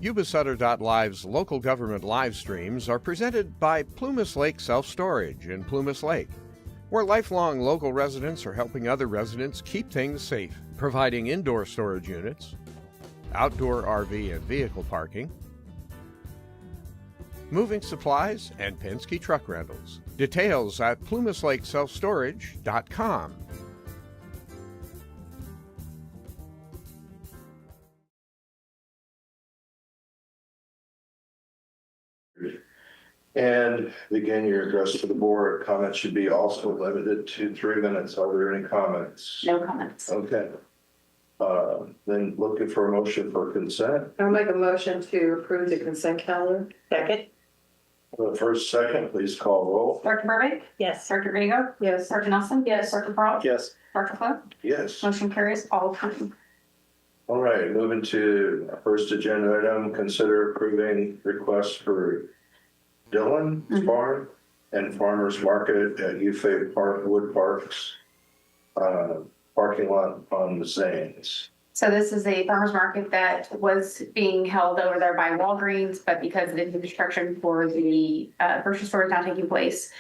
Yuba-Sutter.live's local government live streams are presented by Plumas Lake Self-Storage in Plumas Lake, where lifelong local residents are helping other residents keep things safe, providing indoor storage units, outdoor RV and vehicle parking, moving supplies, and Penske truck rentals. Details at plumaslakeselfstorage.com. And begin your address to the board. Comments should be also limited to 3 minutes. Are there any comments? No comments. Okay. Then looking for a motion for consent. I'll make a motion to approve the consent calendar. Second. First, second, please call roll. Dr. Burbank? Yes. Dr. Grego? Yes. Dr. Nelson? Yes. Dr. Brock? Yes. Dr. Flo? Yes. Motion carries all approved. All right, moving to first agenda item, consider approving requests for Dillon Farm and Farmers Market at Eufaid Park Wood Parks parking lot on the Zanes. So this is a farmer's market that was being held over there by Walgreens, but because the construction for the grocery store is now taking place,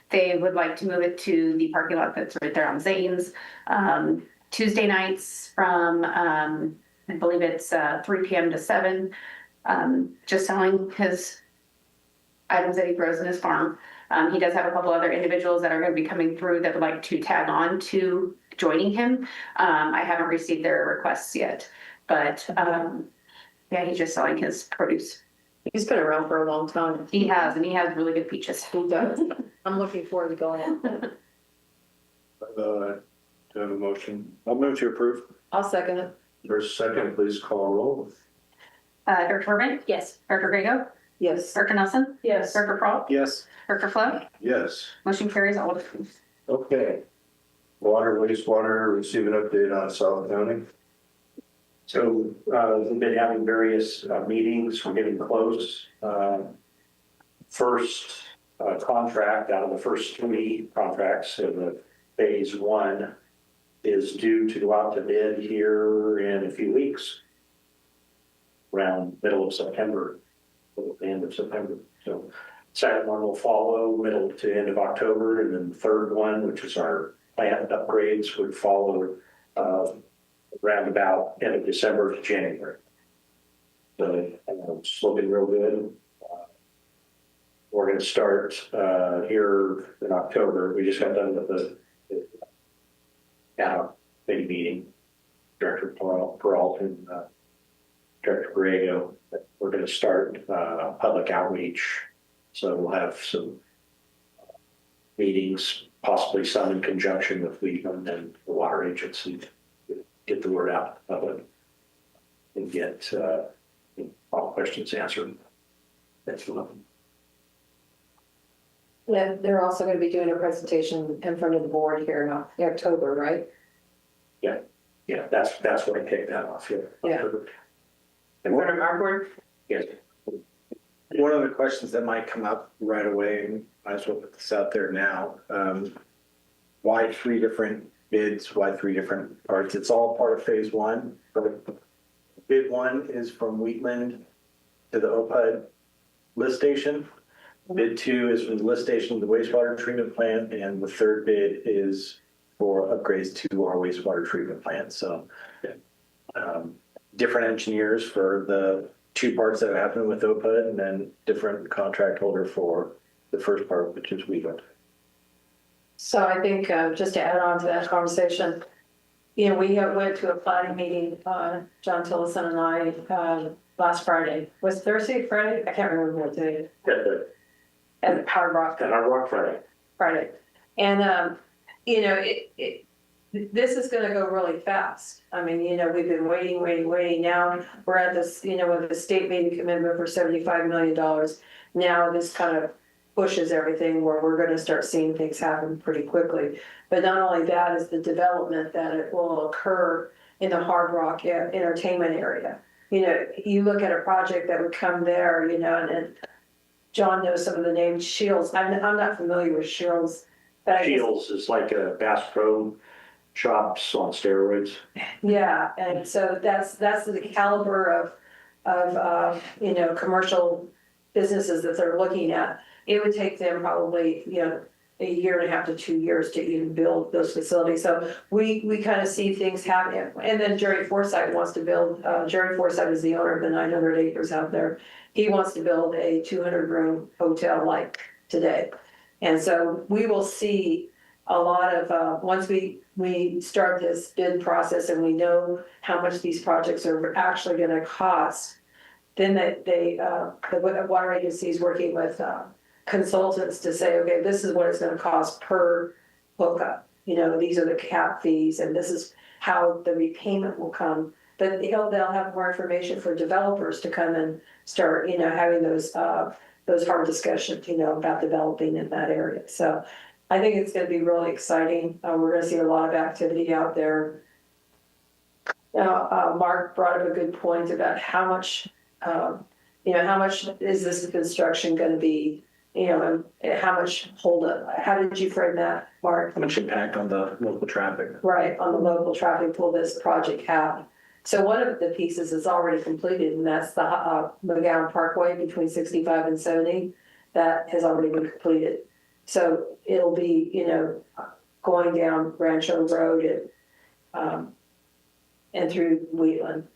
they would like to move it to the parking lot that's right there on Zanes. Tuesday nights from, I believe it's 3 p.m. to 7, just selling his items that he grows in his farm. He does have a couple other individuals that are going to be coming through that would like to tag on to joining him. I haven't received their requests yet, but yeah, he's just selling his produce. He's been around for a long time. He has, and he has really good peaches. He does. I'm looking forward to going in. Do I have a motion? I'll move to approve. I'll second it. First, second, please call roll. Dr. Burbank? Yes. Dr. Grego? Yes. Dr. Nelson? Yes. Dr. Prawl? Yes. Dr. Flo? Yes. Motion carries all approved. Okay. Water, wastewater, receive an update on South County. So we've been having various meetings. We're getting close. First contract out of the first 3 contracts in the phase 1 is due to go out to bid here in a few weeks, around middle of September, or the end of September. So second one will follow middle to end of October, and then the third one, which is our plant upgrades, would follow around about end of December to January. So it's looking real good. We're going to start here in October. We just got done with the big meeting, Director Peralta and Director Grego. We're going to start public outreach. So we'll have some meetings, possibly some in conjunction with Wheatland and the water agency, get the word out to the public and get all questions answered. That's what Yeah, they're also going to be doing a presentation in front of the board here in October, right? Yeah, that's what I kicked that off here. Yeah. And what our board? Yes. One of the questions that might come up right away, and I might as well put this out there now. Why 3 different bids? Why 3 different parts? It's all part of phase 1. Bid 1 is from Wheatland to the OPUD lift station. Bid 2 is from the lift station to the wastewater treatment plant, and the third bid is for upgrades to our wastewater treatment plant. So different engineers for the 2 parts that happened with OPUD, and then different contract holder for the first part, which is Wheatland. So I think just to add on to that conversation, you know, we went to a planning meeting, John Tillison and I, last Friday. Was it Thursday, Friday? I can't remember what day. At Hard Rock. And our Rock Friday. And, you know, this is going to go really fast. I mean, you know, we've been waiting. Now we're at this, you know, with the state made a commitment for $75 million. Now this kind of pushes everything where we're going to start seeing things happen pretty quickly. But not only that is the development that it will occur in the Hard Rock entertainment area. You know, you look at a project that would come there, you know, and John knows some of the names. Shields. I'm not familiar with Shields. But Shields is like a Bass Pro Shops on steroids. Yeah, and so that's the caliber of you know, commercial businesses that they're looking at, it would take them probably, you know, a year and a half to 2 years to even build those facilities. So we kind of see things happening. And then Jerry Forsythe wants to build, Jerry Forsythe is the owner of the 900 acres out there. He wants to build a 200-room hotel like today. And so we will see a lot of, once we start this bid process and we know how much these projects are actually going to cost, then the water agency is working with consultants to say, okay, this is what it's going to cost per hookup. You know, these are the cap fees, and this is how the repayment will come. But they'll have more information for developers to come and start, you know, having those hard discussions, you know, about developing in that area. So I think it's going to be really exciting. We're going to see a lot of activity out there. Now, Mark brought up a good point about how much, you know, how much is this construction going to be? You know, and how much holdup? How did you frame that, Mark? How much impact on the local traffic? Right, on the local traffic will this project have? So one of the pieces is already completed, and that's the McGowan Parkway between 65 and 70. That has already been completed. So it'll be, you know, going down Rancho Road and through Wheatland.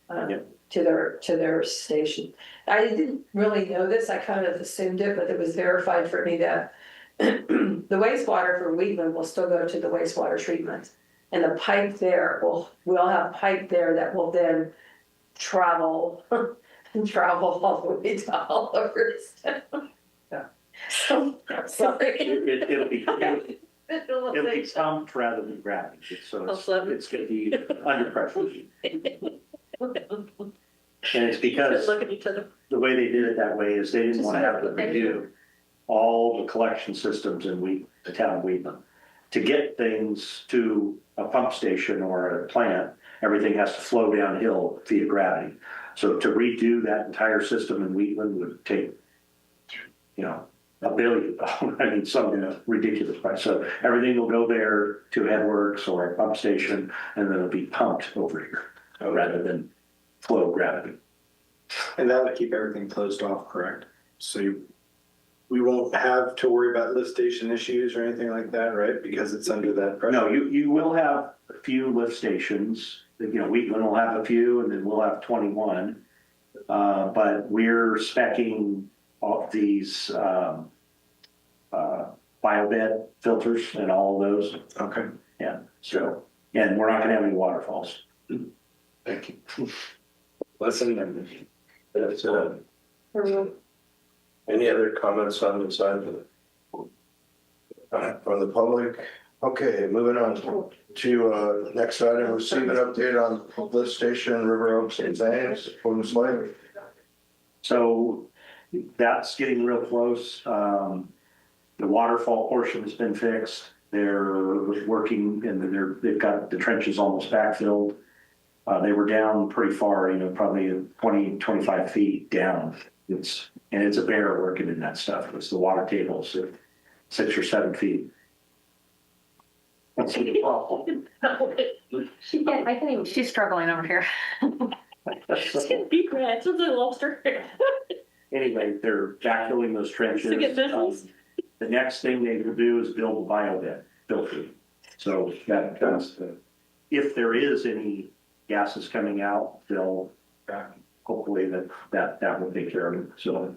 To their station. I didn't really know this, I kind of assumed it, but it was verified for me that the wastewater for Wheatland will still go to the wastewater treatment. And the pipe there we'll have pipe there that will then travel all the way to Olivehurst. Yeah. So, I'm sorry. It'll be pumped rather than gravity, so it's going to be under pressure. And it's because Look at each other. the way they did it that way is they didn't want to have to redo all the collection systems in the town of Wheatland. To get things to a pump station or a plant, everything has to flow downhill via gravity. So to redo that entire system in Wheatland would take, you know, $1 billion. I mean, some ridiculous price. So everything will go there to Headworks or a pump station, and then it'll be pumped over here rather than flow gravity. And that would keep everything closed off, correct? So we won't have to worry about lift station issues or anything like that, right? Because it's under that pressure. No, you will have a few lift stations. You know, Wheatland will have a few, and then we'll have 21. But we're speccing all these biobed filters and all of those. Okay. Yeah. So, and we're not going to have any waterfalls. Thank you. Listen, That's any other comments on the side of it? From the public? Okay, moving on to next item, receive an update on lift station, River Oaks and Thames, Plumas Lake. So that's getting real close. The waterfall portion has been fixed. They're working and they've got the trenches almost backfilled. They were down pretty far, you know, probably 20, 25 feet down. It's a bear working in that stuff. It's the water tables at 6 or 7 feet. That's the problem. She's struggling over here. It's gonna be great. It's a lobster. Anyway, they're backfilling those trenches. The next thing they will do is build a biobed filter. So that's if there is any gases coming out, they'll hopefully that will take care of it. So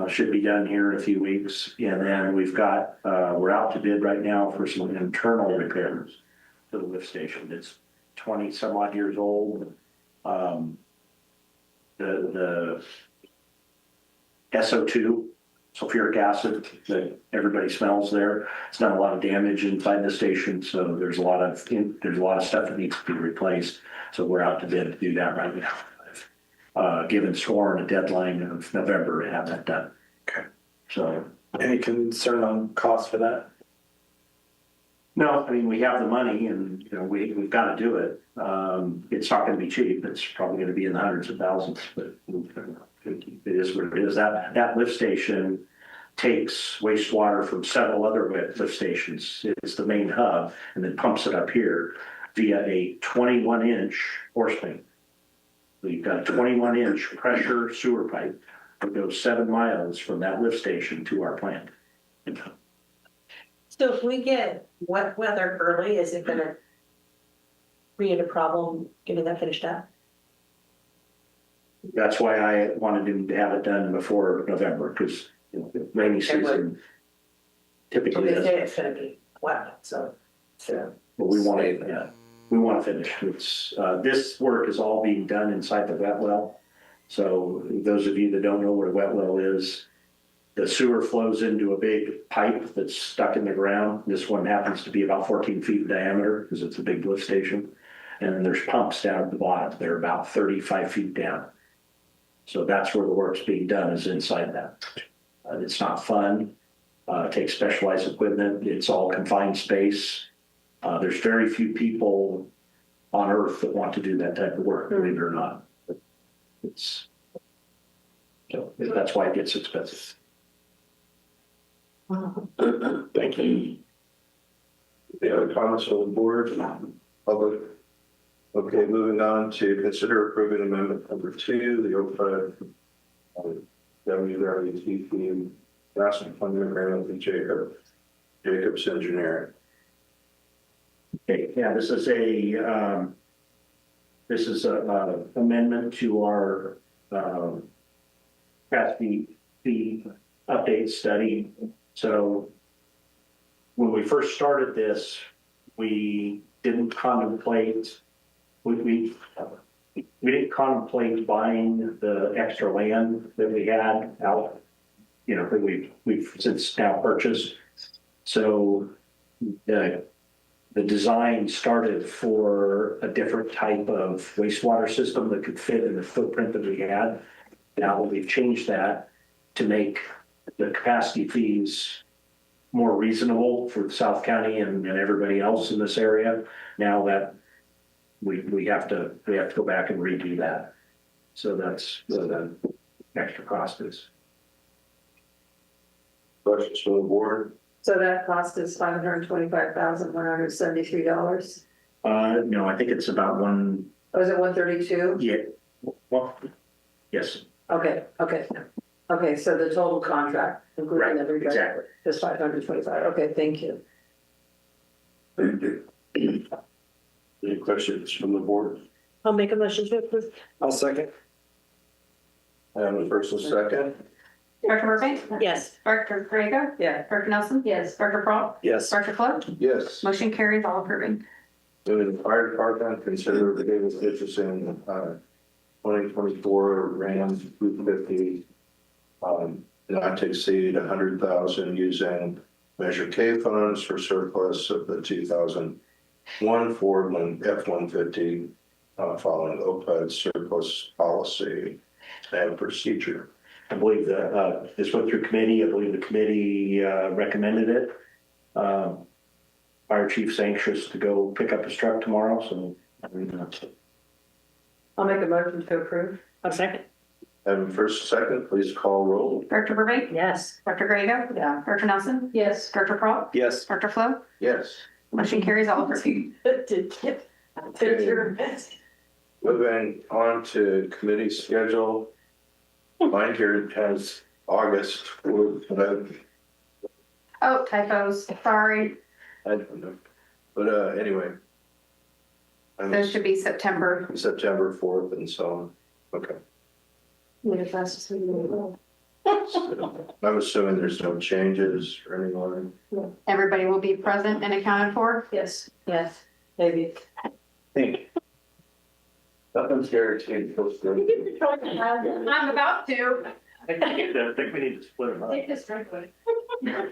should be done here in a few weeks. And then we're out to bid right now for some internal repairs to the lift station. It's 20 some odd years old. The SO2, sulfuric acid that everybody smells there, it's done a lot of damage inside the station. So there's a lot of stuff that needs to be replaced. So we're out to bid to do that right now. Given Sworn a deadline of November to have that done. Okay. So any concern on cost for that? no, I mean, we have the money and, you know, we've got to do it. It's not going to be cheap. It's probably going to be in the hundreds of thousands, but it is what it is. That lift station takes wastewater from several other lift stations. It's the main hub and then pumps it up here via a 21-inch force main. We've got a 21-inch pressure sewer pipe that goes 7 miles from that lift station to our plant. So if we get wet weather early, is it gonna create a problem getting that finished up? That's why I wanted to have it done before November, because rainy season typically They is. say it's gonna be wet, so. But we want to, yeah, we want to finish. It's, this work is all being done inside the wet well. So those of you that don't know what a wet well is, the sewer flows into a big pipe that's stuck in the ground. This one happens to be about 14 feet in diameter because it's a big lift station. And then there's pumps down at the bottom. They're about 35 feet down. So that's where the work's being done, is inside that. It's not fun. It takes specialized equipment. It's all confined space. There's very few people on earth that want to do that type of work, believe it or not. It's, so that's why it gets expensive. Thank you. Any other comments on the board? Public? Okay, moving on to consider approving amendment number 2, the OPUD WWTP Master Funding Agreement with Jacobs Engineering. Okay, yeah, this is a amendment to our capacity fee update study. So when we first started this, we didn't contemplate we didn't contemplate buying the extra land that we had out, that we've since now purchased. So the design started for a different type of wastewater system that could fit in the footprint that we had. Now we've changed that to make the capacity fees more reasonable for South County and everybody else in this area. Now that we have to go back and redo that. So that's what the extra cost is. Questions from the board? So that cost is $525,173. No, I think it's about one. Oh, is it 132? Yeah. Well, yes. Okay, so the total contract, including Right, everybody, exactly. is 525. Okay, thank you. Any questions from the board? I'll make a motion to approve. I'll second. I have a first and second. Dr. Burbank? Yes. Dr. Grego? Yeah. Dr. Nelson? Yes. Dr. Paul? Yes. Dr. Flo? Yes. Motion carries, all approving. Moving to the fire department, consider the Davis Ditchison 2024 Ram 250 not to exceed 100,000 using Measure K funds for surplus of the 2001 Ford F-150 following OPUD surplus policy and procedure. I believe that this went through committee. I believe the committee recommended it. Fire chief's anxious to go pick up his truck tomorrow, so I'll make a motion to approve. A second. Having first and second, please call roll. Dr. Burbank? Yes. Dr. Grego? Yeah. Dr. Nelson? Yes. Dr. Paul? Yes. Dr. Flo? Yes. Motion carries, all approving. Moving on to committee schedule. Mine here has August, but Oh, typos, sorry. I don't know. But anyway. Those should be September. September 4th and so on. Okay. I'm assuming there's no changes or anyone. Everybody will be present and accounted for? Yes, maybe. Think. Nothing's guaranteed. I'm about to. I think we need to split them up. Take this right away.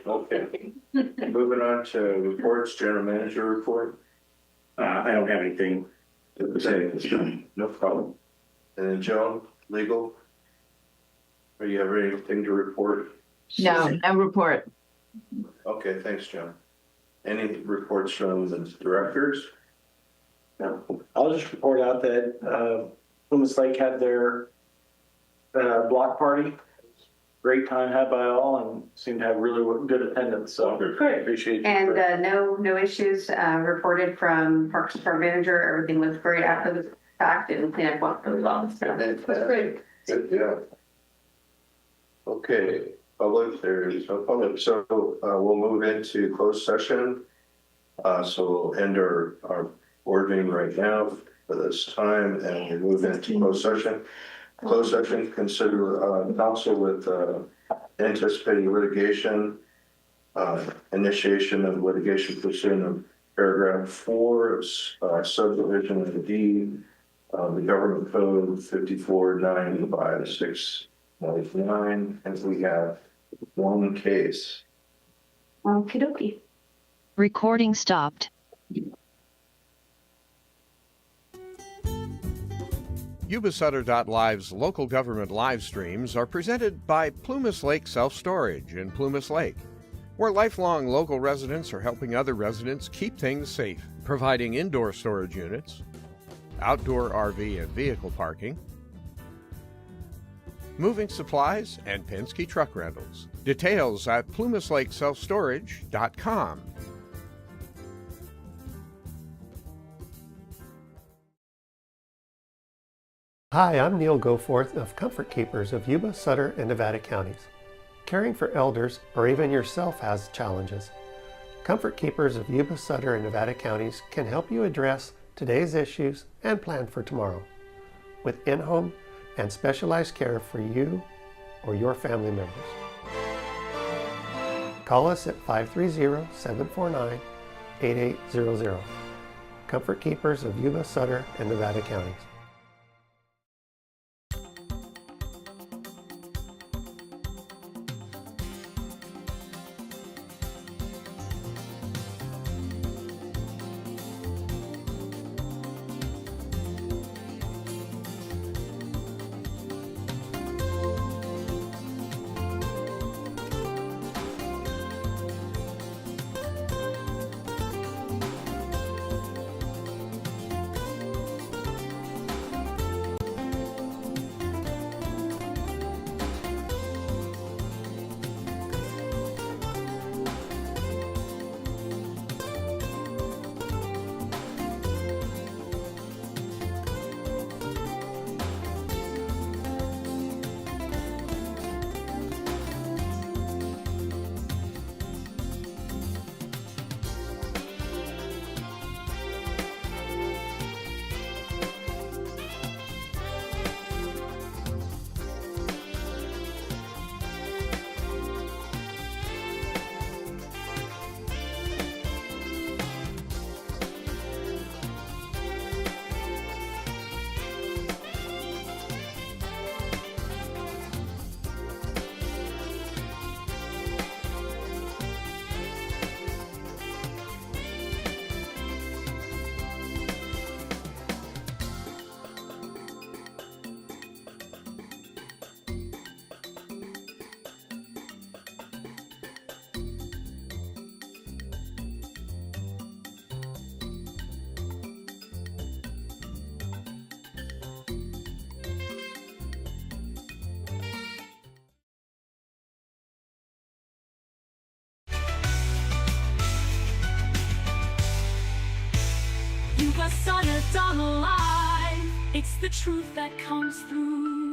Okay. Moving on to reports, general manager report. I don't have anything to say at this time. No problem. And then Joan, legal. Are you have anything to report? No, no report. Okay, thanks, Joan. Any reports from the directors? No. I'll just report out that Plumas Lake had their block party. Great time had by all and seemed to have really good attendance. So Great. appreciate you. And no issues reported from Parks Department manager. Everything was great after fact and clean up well really well. So That's great. Good, yeah. Okay, public, there is no public, so we'll move into closed session. So we'll end our board meeting right now for this time, and we'll move into closed session. Closed session, consider counsel with anticipating litigation, initiation of litigation pursuant of paragraph 4 of subdivision of the deed, the government code 549569, and we have one case. okie dokie. Recording stopped. Yuba-Sutter.live's local government live streams are presented by Plumas Lake Self-Storage in Plumas Lake, where lifelong local residents are helping other residents keep things safe, providing indoor storage units, outdoor RV and vehicle parking, moving supplies, and Penske truck rentals. Details at plumaslakeselfstorage.com. Hi, I'm Neil Goforth of Comfort Keepers of Yuba, Sutter, and Nevada counties. Caring for elders or even yourself has challenges. Comfort Keepers of Yuba, Sutter, and Nevada counties can help you address today's issues and plan for tomorrow with in-home and specialized care for you or your family members. Call us at 530-749-8800. Comfort Keepers of Yuba, Sutter, and Nevada counties. Yuba-Sutter alive. It's the truth that comes through.